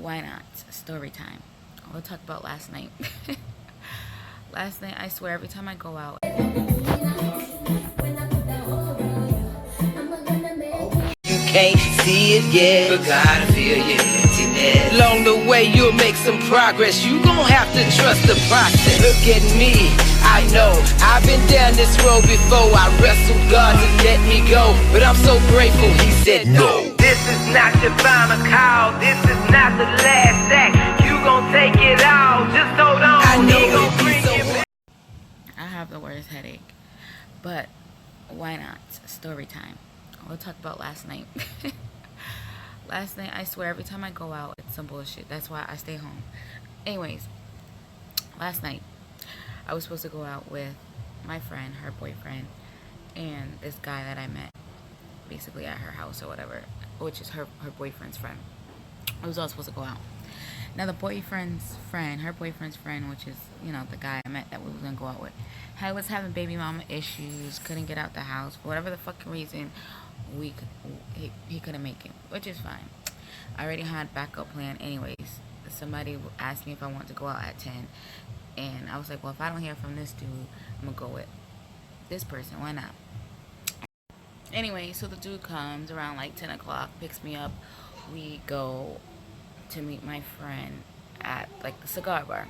why not? Story time. We'll talk about last night. Last night, I swear, every time I go out. You can't see it yet, but gotta feel your emptiness. Along the way, you'll make some progress. You gon' have to trust the process. Look at me, I know I've been down this road before. I wrestled God to let me go, but I'm so grateful He said no. This is not your final call. This is not the last act. You gon' take it all. Just hold on. I know He gon' bring you back. I have the worst headache, but why not? Story time. We'll talk about last night. Last night, I swear, every time I go out, it's some bullshit. That's why I stay home. Anyways, last night, I was supposed to go out with my friend, her boyfriend, and this guy that I met basically at her house or whatever, which is her boyfriend's friend. I was all supposed to go out. Now, the boyfriend's friend, her boyfriend's friend, which is, you know, the guy I met that we was going to go out with, was having baby mama issues, couldn't get out the house, for whatever the fucking reason, he couldn't make it, which is fine. I already had backup plan anyways. Somebody asked me if I want to go out at 10, and I was like, well, if I don't hear from this dude, I'm going to go with this person. Why not? Anyway, so the dude comes around like 10 o'clock, picks me up. We go to meet my friend at like the cigar bar.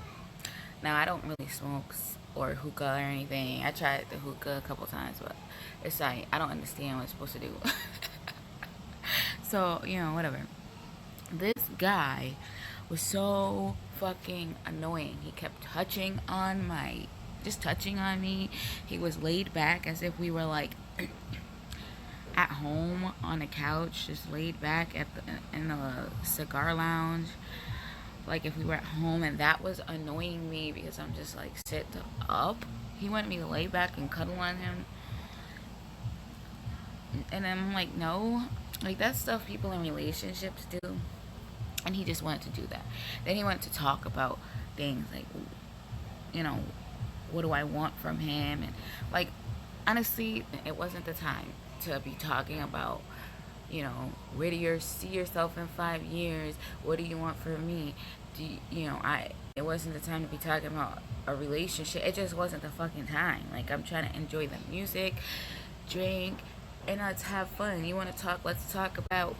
Now, I don't really smoke or hookah or anything. I tried the hookah a couple times, but it's like I don't understand what it's supposed to do. So, you know, whatever. This guy was so fucking annoying. He kept touching on me. He was laid back as if we were like at home on the couch, just laid back in the cigar lounge, like if we were at home, and that was annoying me because I'm just like, sit up. He wanted me to lay back and cuddle on him, and I'm like, no, like that's stuff people in relationships do, and he just wanted to do that. Then he wanted to talk about things like, you know, what do I want from him, and like, honestly, it wasn't the time to be talking about, you know, where do you see yourself in 5 years? What do you want from me? It wasn't the time to be talking about a relationship. It just wasn't the fucking time. Like, I'm trying to enjoy the music, drink, and let's have fun. You want to talk? Let's talk about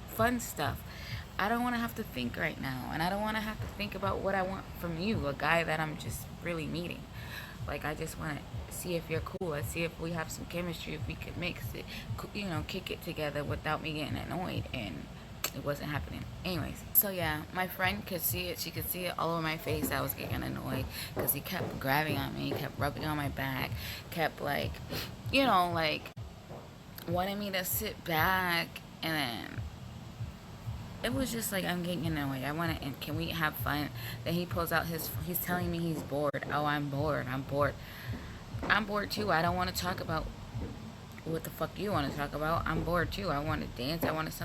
fun stuff. I don't want to have to think right now, and I don't want to have to think about what I want from you, a guy that I'm just really meeting. Like, I just want to see if you're cool. Let's see if we have some chemistry, if we could mix it, you know, kick it together without me getting annoyed. And it wasn't happening. Anyways, so yeah, my friend could see it. She could see it all over my face. I was getting annoyed because he kept grabbing on me, kept rubbing on my back, kept like, you know, like wanting me to sit back, and then it was just like, I'm getting annoyed. I want to, and can we have fun? Then he pulls out he's telling me he's bored. Oh, I'm bored. I'm bored too. I don't want to talk about what the fuck you want to talk about. I'm bored too. I want to dance.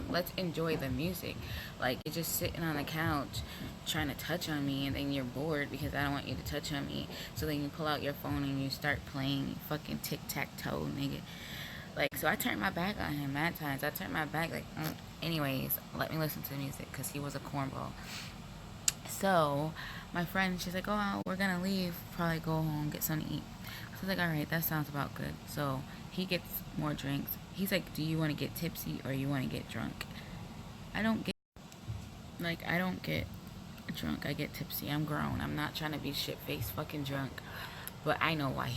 Let's enjoy the music. Like, you're just sitting on the couch trying to touch on me, and then you're bored because I don't want you to touch on me. So then you pull out your phone and you start playing fucking tic-tac-toe, nigga. Like, so I turned my back on him mad times. I turned my back, like, anyways, let me listen to the music, because he was a cornball. So, my friend, she's like, oh, we're gonna leave, probably go home, get something to eat. So I was like, alright, that sounds about good. So, he gets more drinks. He's like, do you want to get tipsy or you want to get drunk? I don't get drunk. I get tipsy. I'm grown. I'm not trying to be shit-faced fucking drunk. But I know why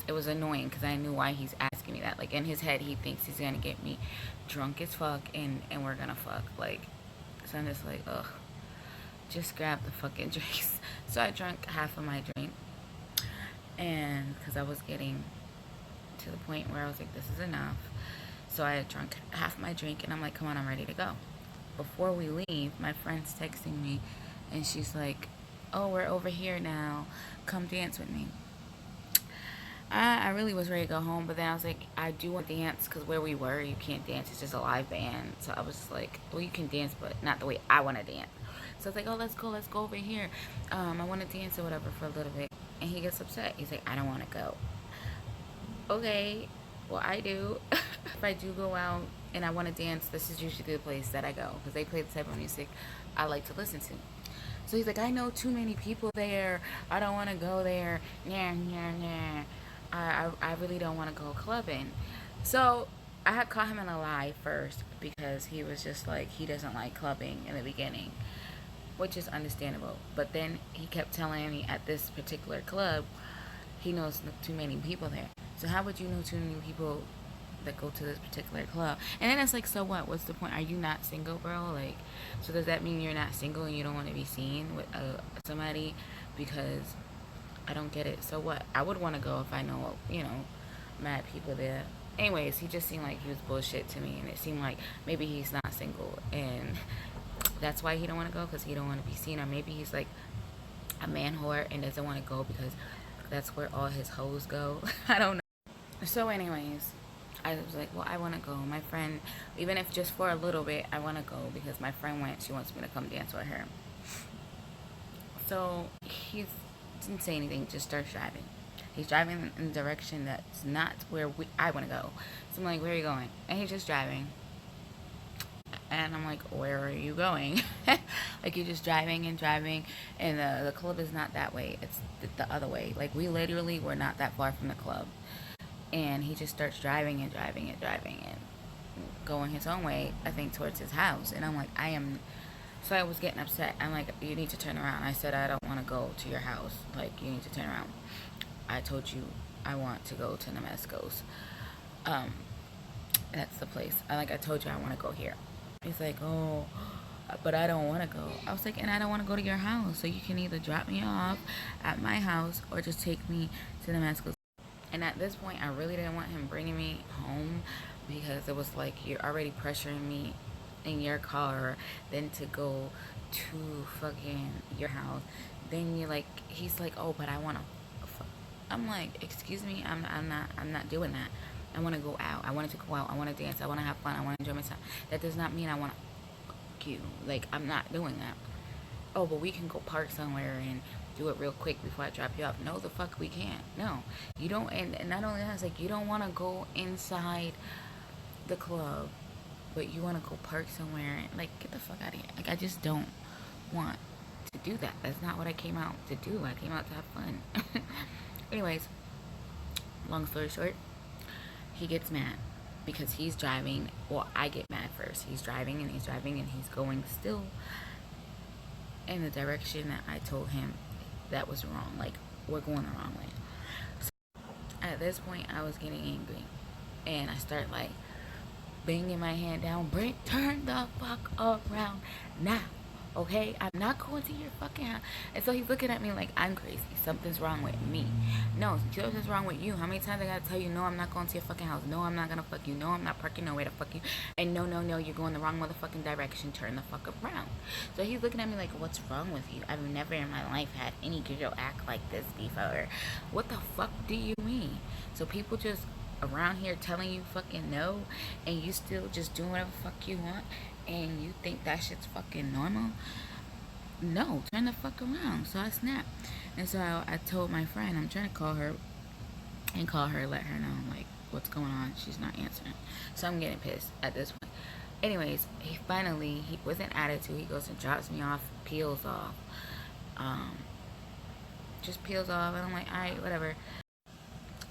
it was annoying, because I knew why he's asking me that. Like, in his head, he thinks he's gonna get me drunk as fuck, and we're gonna fuck. Like, so I'm just like, ugh, just grab the fucking drinks. So I drank half of my drink, and because I was getting to the point where I was like, this is enough. So I had drunk half my drink, and I'm like, come on, I'm ready to go. Before we leave, my friend's texting me, and she's like, oh, we're over here now, come dance with me. I really was ready to go home, but then I was like, I do want to dance, because where we were, you can't dance. It's just a live band. So I was just like, well, you can dance, but not the way I want to dance. So I was like, oh, let's go over here. I want to dance or whatever for a little bit. And he gets upset. He's like, I don't want to go. Okay, well, I do. If I do go out, and I want to dance, this is usually the place that I go because they play the type of music I like to listen to. So he's like, I know too many people there. I don't want to go there. Nah, nah, nah. I really don't want to go clubbing. So I had caught him in a lie first because he was just like, he doesn't like clubbing in the beginning, which is understandable. But then he kept telling me at this particular club, he knows too many people there. So how would you know too many people that go to this particular club? And then it's like, so what? What's the point? Are you not single, bro? Like, so does that mean you're not single and you don't want to be seen with somebody? Because I don't get it. So what? I would want to go if I know, mad people there. Anyways, he just seemed like he was bullshit to me, and it seemed like maybe he's not single, and that's why he don't want to go, because he don't want to be seen, or maybe he's like a man whore and doesn't want to go because that's where all his hoes go. I don't know. So anyways, I was like, well, I want to go. My friend, even if just for a little bit, I want to go because my friend went. She wants me to come dance with her. So he didn't say anything, just starts driving. He's driving in the direction that's not where I want to go. So I'm like, where are you going? And he's just driving. And I'm like, where are you going? Like, you're just driving and driving, and the club is not that way. It's the other way. Like, we literally were not that far from the club. And he just starts driving and driving and driving and going his own way, I think, towards his house. And I'm like, so I was getting upset. I'm like, you need to turn around. I said, I don't want to go to your house. Like, you need to turn around. I told you I want to go to Nemesco's. That's the place. I told you I want to go here. He's like, oh, but I don't want to go. I was like, and I don't want to go to your house. So you can either drop me off at my house or just take me to Nemesco's. And at this point, I really didn't want him bringing me home because it was like, you're already pressuring me in your car, then to go to fucking your house. Then you're like, he's like, oh, but I want to. I'm like, excuse me, I'm not doing that. I want to go out. I wanted to go out. I want to dance. I want to have fun. I want to enjoy myself. That does not mean I want to fuck you. Like, I'm not doing that. Oh, but we can go park somewhere and do it real quick before I drop you off. No, the fuck we can't. No, you don't. And not only that, it's like, you don't want to go inside the club, but you want to go park somewhere and, like, get the fuck out of here. Like, I just don't want to do that. That's not what I came out to do. I came out to have fun. Anyways, long story short, he gets mad because he's driving. Well, I get mad first. He's driving and he's driving and he's going still in the direction that I told him that was wrong. Like, we're going the wrong way. So at this point, I was getting angry, and I start like banging my hand down. Turn the fuck around now. Okay, I'm not going to your fucking house. And so he's looking at me like I'm crazy. Something's wrong with me. No, something's wrong with you. How many times I gotta tell you, no, I'm not going to your fucking house. No, I'm not gonna fuck you. No, I'm not parking nowhere to fuck you. And no, you're going the wrong motherfucking direction. Turn the fuck around. So he's looking at me like, what's wrong with you? I've never in my life had any girl act like this before. What the fuck do you mean? So people just around here telling you fucking no, and you still just doing whatever the fuck you want, and you think that shit's fucking normal? No, turn the fuck around. So I snapped. And so I told my friend, I'm trying to call her, let her know, like, what's going on. She's not answering. So I'm getting pissed at this point. Anyways, he with an attitude, he goes and drops me off, peels off. Just peels off, and I'm like, alright, whatever.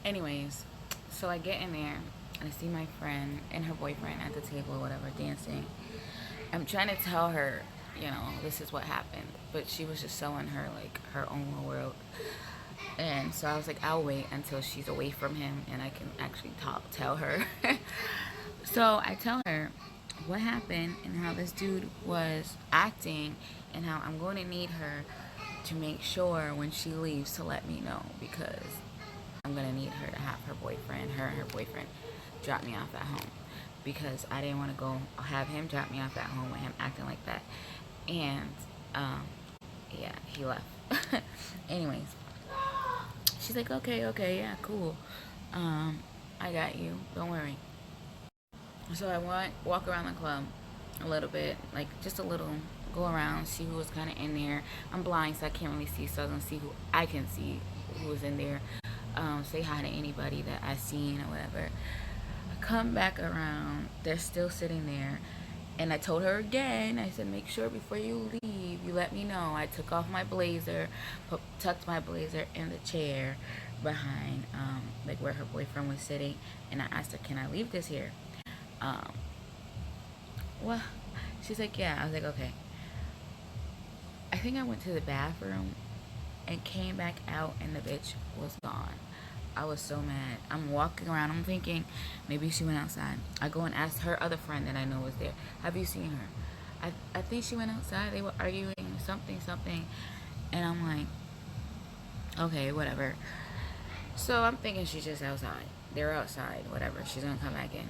Anyways, so I get in there, and I see my friend and her boyfriend at the table or whatever, dancing. I'm trying to tell her, this is what happened, but she was just so in her own world. And so I was like, I'll wait until she's away from him and I can actually tell her. So I tell her what happened and how this dude was acting, and how I'm going to need her to make sure when she leaves to let me know, because I'm going to need her to have her and her boyfriend drop me off at home, because I didn't want to go have him drop me off at home with him acting like that. And yeah, he left. Anyways, she's like, okay, yeah, cool, I got you, don't worry. So I walk around the club a little bit, like just a little, go around, see who was kind of in there. I'm blind, so I can't really see, so I can see who I can see who was in there. Say hi to anybody that I seen or whatever. Come back around, they're still sitting there. And I told her again, I said, make sure before you leave, you let me know. I took off my blazer, tucked my blazer in the chair behind, like where her boyfriend was sitting. And I asked her, can I leave this here? Um, well, she's like, yeah. I was like, okay. I think I went to the bathroom and came back out and the bitch was gone. I was so mad. I'm walking around. I'm thinking maybe she went outside. I go and ask her other friend that I know was there. Have you seen her? I think she went outside. They were arguing something. And I'm like, okay, whatever. So I'm thinking she's just outside. They're outside, whatever. She's gonna come back in.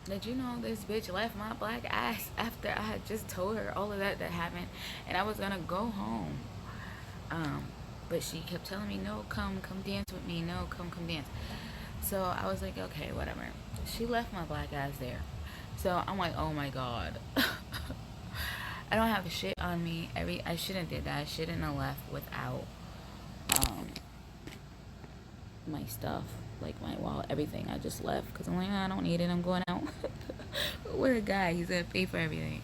Did you know this bitch left my black ass after I had just told her all of that happened, and I was gonna go home. But she kept telling me, no, come dance with me. No, come dance. So I was like, okay, whatever. She left my black ass there. So I'm like, oh my god. I don't have shit on me. I shouldn't did that. I shouldn't have left without my stuff, like my wallet, everything. I just left because I'm like, I don't need it. I'm going out with a guy. He's gonna pay for everything.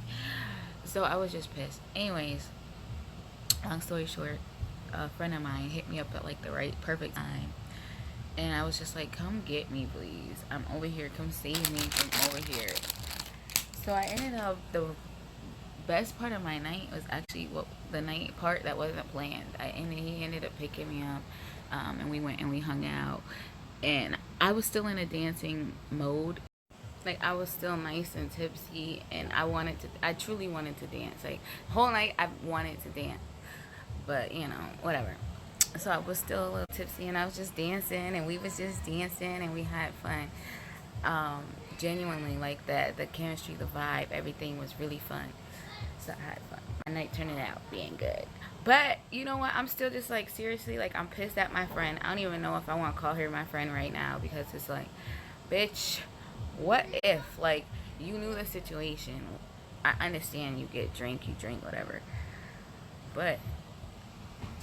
So I was just pissed. Anyways, long story short, a friend of mine hit me up at like the perfect time, and I was just like, come get me, please. I'm over here. Come save me from over here. So I ended up, the best part of my night was actually the night part that wasn't planned. He ended up picking me up, and we went and we hung out, and I was still in a dancing mode. Like, I was still nice and tipsy, and I truly wanted to dance. Like, the whole night I wanted to dance, but whatever. So I was still a little tipsy, and I was just dancing, and we was just dancing, and we had fun. Genuinely, like, the chemistry, the vibe, everything was really fun. So I had fun. My night turned out being good. But you know what? I'm still just like, seriously, like, I'm pissed at my friend. I don't even know if I want to call her my friend right now, because it's like, bitch, what if, like, you knew the situation? I understand you get drink, whatever. But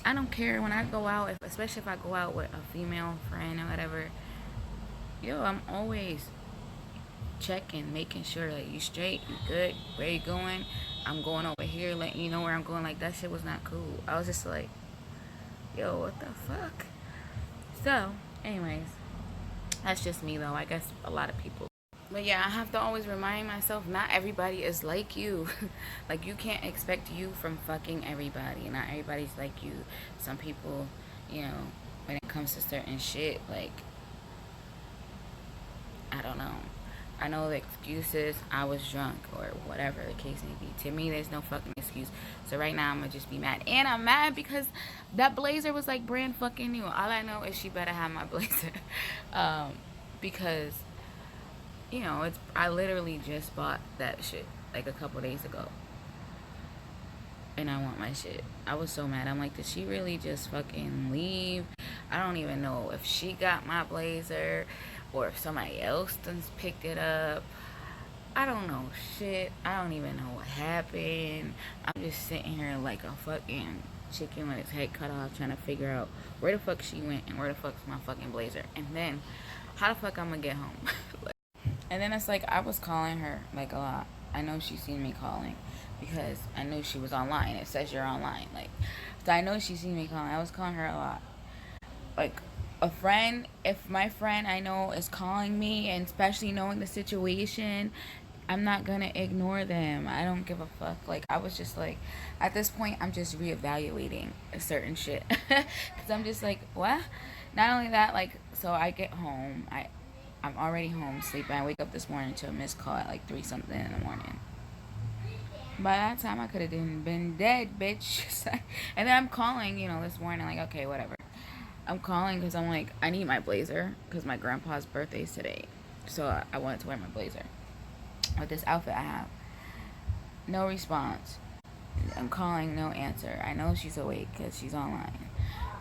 I don't care when I go out, especially if I go out with a female friend or whatever. I'm always checking, making sure that you straight, you good, where you going. I'm going over here, letting you know where I'm going. Like, that shit was not cool. I was just like, yo, what the fuck? So, anyways, that's just me though. I guess a lot of people. But yeah, I have to always remind myself, not everybody is like you. Like, you can't expect you from fucking everybody. Not everybody's like you. Some people, when it comes to certain shit, like, I don't know. I know the excuses, I was drunk, or whatever the case may be. To me, there's no fucking excuse. So right now, I'm going to just be mad. And I'm mad because that blazer was like brand fucking new. All I know is she better have my blazer. Because, I literally just bought that shit like a couple days ago. And I want my shit. I was so mad. I'm like, did she really just fucking leave? I don't even know if she got my blazer or if somebody else done picked it up. I don't know shit. I don't even know what happened. I'm just sitting here like a fucking chicken with its head cut off, trying to figure out where the fuck she went and where the fuck's my fucking blazer. And then, how the fuck I'm gonna get home? And then it's like, I was calling her like a lot. I know she seen me calling because I knew she was online. It says you're online. Like, so I know she seen me calling. I was calling her a lot. Like, a friend, if my friend I know is calling me, and especially knowing the situation, I'm not gonna ignore them. I don't give a fuck. Like, I was just like, at this point, I'm just reevaluating a certain shit. Because I'm just like, what? Not only that, like, so I get home. I'm already home sleeping. I wake up this morning to a missed call at like 3 something in the morning. By that time, I could have been dead, bitch. And then I'm calling, this morning, like, okay, whatever. I'm calling because I'm like, I need my blazer because my grandpa's birthday's today. So I wanted to wear my blazer with this outfit I have. No response. I'm calling, no answer. I know she's awake because she's online.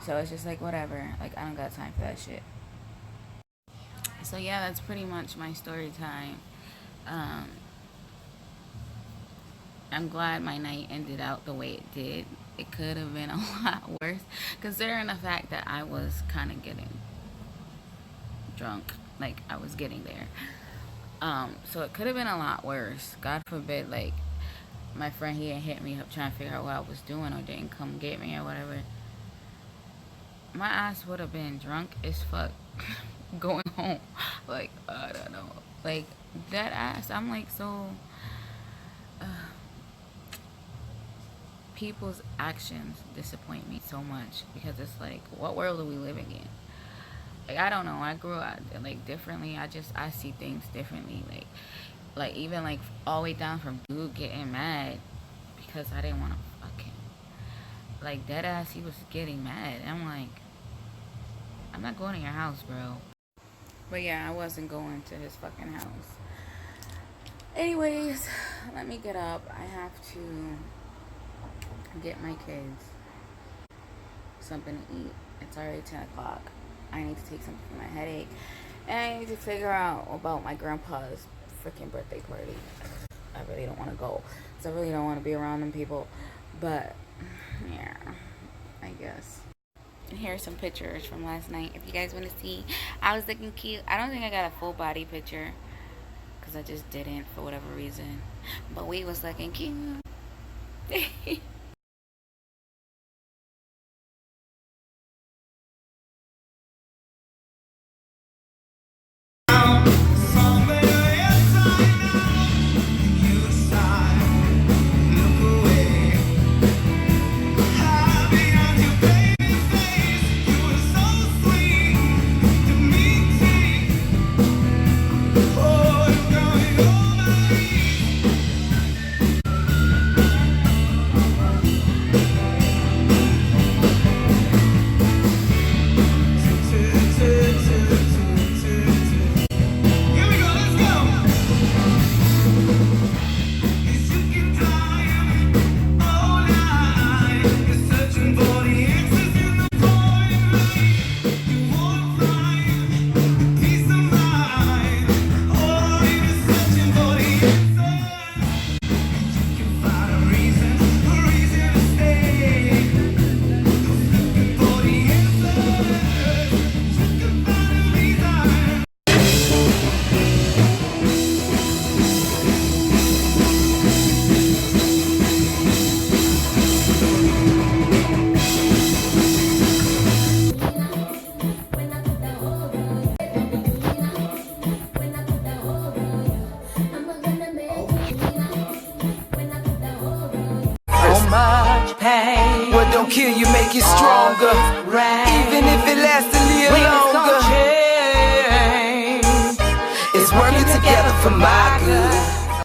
So it's just like, whatever. Like, I don't got time for that shit. So yeah, that's pretty much my story time. I'm glad my night ended out the way it did. It could have been a lot worse, considering the fact that I was kind of getting drunk. Like, I was getting there. So it could have been a lot worse. God forbid, like, my friend, he had hit me up trying to figure out what I was doing or didn't come get me or whatever. My ass would have been drunk as fuck going home. Like, I don't know. Like, that ass, I'm like, so... people's actions disappoint me so much because it's like, what world are we living in? Like, I don't know. I grew up like differently. I see things differently. Like even like all the way down from dude getting mad because I didn't want to fuck him. Like, dead ass, he was getting mad. I'm like, I'm not going to your house, bro. But yeah, I wasn't going to his fucking house. Anyways, let me get up. I have to get my kids something to eat. It's already 10 o'clock. I need to take something for my headache. And I need to figure out about my grandpa's freaking birthday party. I really don't want to go. So I really don't want to be around them people. But, yeah, I guess. And here are some pictures from last night. If you guys want to see, I was looking cute. I don't think I got a full body picture because I just didn't for whatever reason. But we was looking cute. What don't kill you make you stronger, right?